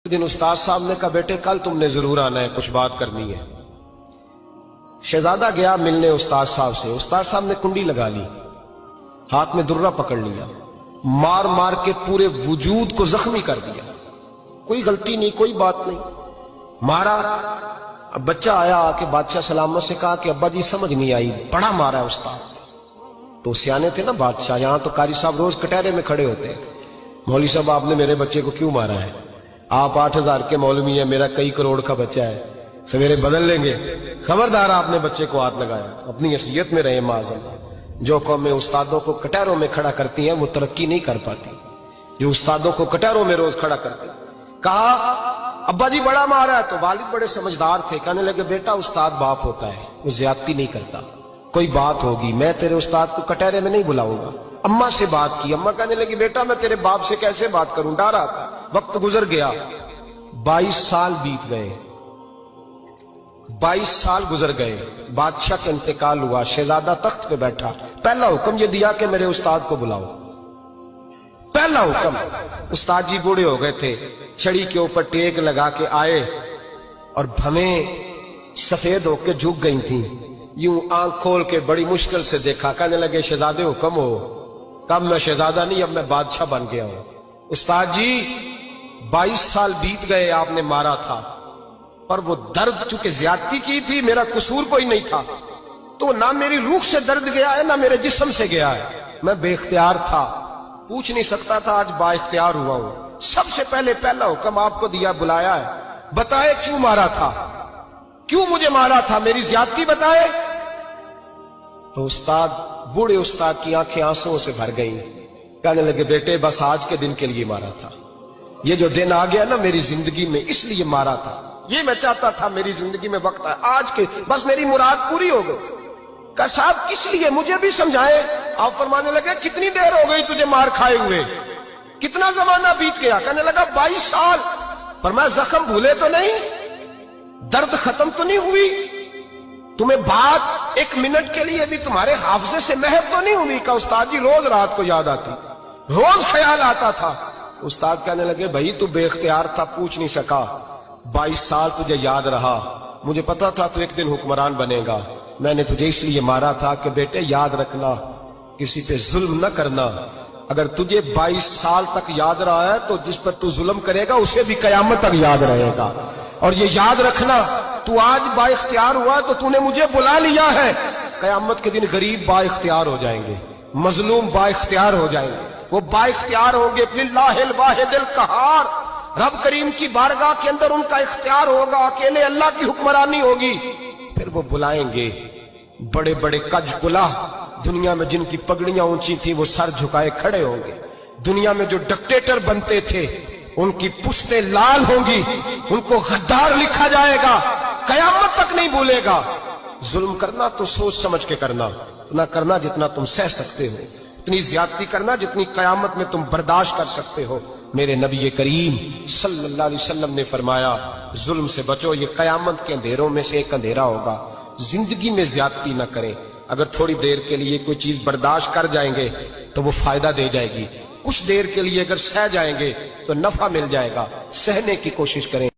दिन उस्ताद साहब ने कहा बेटे कल तुमने जरूर आना है, कुछ बात करनी है। शहजादा गया मिलने उस्ताद साहब से। उस्ताद साहब ने कुंडी लगा ली, हाथ में दुर्रा पकड़ लिया, मार मार के पूरे वजूद को जख्मी कर दिया। कोई गलती नहीं, कोई बात नहीं, मारा। अब बच्चा आया आके बादशाह सलामत से कहा कि अब्बा जी समझ नहीं आई, बड़ा मारा है उस्ताद। तो सियाने थे ना बादशाह, यहां तो कारी साहब रोज कटहरे में खड़े होते हैं, मौलवी साहब आपने मेरे बच्चे को क्यों मारा है? आप 8,000 के मौलवी हैं, मेरा कई करोड़ का बच्चा है, सवेरे बदल लेंगे। खबरदार आपने बच्चे को हाथ लगाया, अपनी हैसियत में रहे माज़अल्लाह। जो कौमें उस्तादों को कटहरों में खड़ा करती हैं वो तरक्की नहीं कर पाती। जो उस्तादों को कटहरों में रोज खड़ा करते हैं। कहा अब्बा जी बड़ा मारा है। तो वालिद बड़े समझदार थे, कहने लगे बेटा उस्ताद बाप होता है, वो ज्यादती नहीं करता, कोई बात होगी मैं तेरे उस्ताद को कटहरे में नहीं बुलाऊंगा। अम्मा से बात की, अम्मा कहने लगी बेटा मैं तेरे बाप से कैसे बात करूं, डर आता। वक्त गुजर गया, 22 साल बीत गए, 22 साल गुजर गए। बादशाह का इंतकाल हुआ, शहजादा तख्त पे बैठा। पहला हुक्म ये दिया कि मेरे उस्ताद को बुलाओ। पहला हुक्म। उस्ताद जी बूढ़े हो गए थे, छड़ी के ऊपर टेक लगा के आए और भवें सफेद होके झुक गई थी। यूं आंख खोल के बड़ी मुश्किल से देखा, कहने लगे शहजादे हुक्म हो। कब मैं शहजादा नहीं, अब मैं बादशाह बन गया हूं। उस्ताद जी 22 साल बीत गए, आपने मारा था, पर वो दर्द चूंकि ज्यादती की थी, मेरा कसूर कोई नहीं था, तो ना मेरी रूह से दर्द गया है ना मेरे जिस्म से गया है। मैं बेख्तियार था, पूछ नहीं सकता था, आज बाइख्तियार हुआ हूं। सबसे पहले पहला हुक्म आपको दिया, बुलाया है, बताए क्यों मारा था, क्यों मुझे मारा था, मेरी ज्यादती बताए। तो उस्ताद, बूढ़े उस्ताद की आंखें आंसुओं से भर गईं। कहने लगे बेटे बस आज के दिन के लिए मारा था, ये जो दिन आ गया ना मेरी जिंदगी में, इसलिए मारा था। ये मैं चाहता था मेरी जिंदगी में वक्त है आज के, बस मेरी मुराद पूरी हो गई। कहा साहब किस लिए, मुझे भी समझाए। आप फरमाने लगे कितनी देर हो गई तुझे मार खाए हुए, कितना जमाना बीत गया। कहने लगा 22 साल। पर मैं जख्म भूले तो नहीं, दर्द खत्म तो नहीं हुई, तुम्हें बात एक मिनट के लिए भी तुम्हारे हाफजे से महव तो नहीं हुई। का उस्ताद जी रोज रात को याद आती, रोज ख्याल आता था। उस्ताद कहने लगे भाई तू बेख्तियार था, पूछ नहीं सका, 22 साल तुझे याद रहा, मुझे पता था तू एक दिन हुक्मरान बनेगा, मैंने तुझे इसलिए मारा था कि बेटे याद रखना, किसी पे जुल्म न करना। अगर तुझे 22 साल तक याद रहा है तो जिस पर तू जुल्म करेगा उसे भी कयामत तक याद रहेगा। और ये याद रखना, तू आज बाइख्तियार हुआ तो तूने मुझे बुला लिया है, कयामत के दिन गरीब बाइख्तियार हो जाएंगे, मजलूम बाइख्तियार हो जाएंगे, वो बाइख्तियार होंगे लिल्लाहिल वाहिदिल कहार, रब करीम की बारगाह के अंदर उनका इख्तियार होगा, अकेले अल्लाह की हुक्मरानी होगी। फिर वो बुलाएंगे बड़े बड़े कज कुला, दुनिया में जिनकी पगड़ियां ऊंची थी वो सर झुकाए खड़े होंगे। दुनिया में जो डिक्टेटर बनते थे उनकी पुश्तें लाल होंगी, उनको गद्दार लिखा जाएगा, कयामत तक नहीं भूलेगा। जुल्म करना तो सोच समझ के करना, इतना करना जितना तुम सह सकते हो, इतनी ज्यादती करना जितनी कयामत में तुम बर्दाश्त कर सकते हो। मेरे नबी करीम सल्लल्लाहु अलैहि वसल्लम ने फरमाया जुल्म से बचो, ये कयामत के अंधेरों में से एक अंधेरा होगा। जिंदगी में ज्यादती न करें, अगर थोड़ी देर के लिए कोई चीज बर्दाश्त कर जाएंगे तो वो फायदा दे जाएगी, कुछ देर के लिए अगर सह जाएंगे तो नफा मिल जाएगा। सहने की कोशिश करें।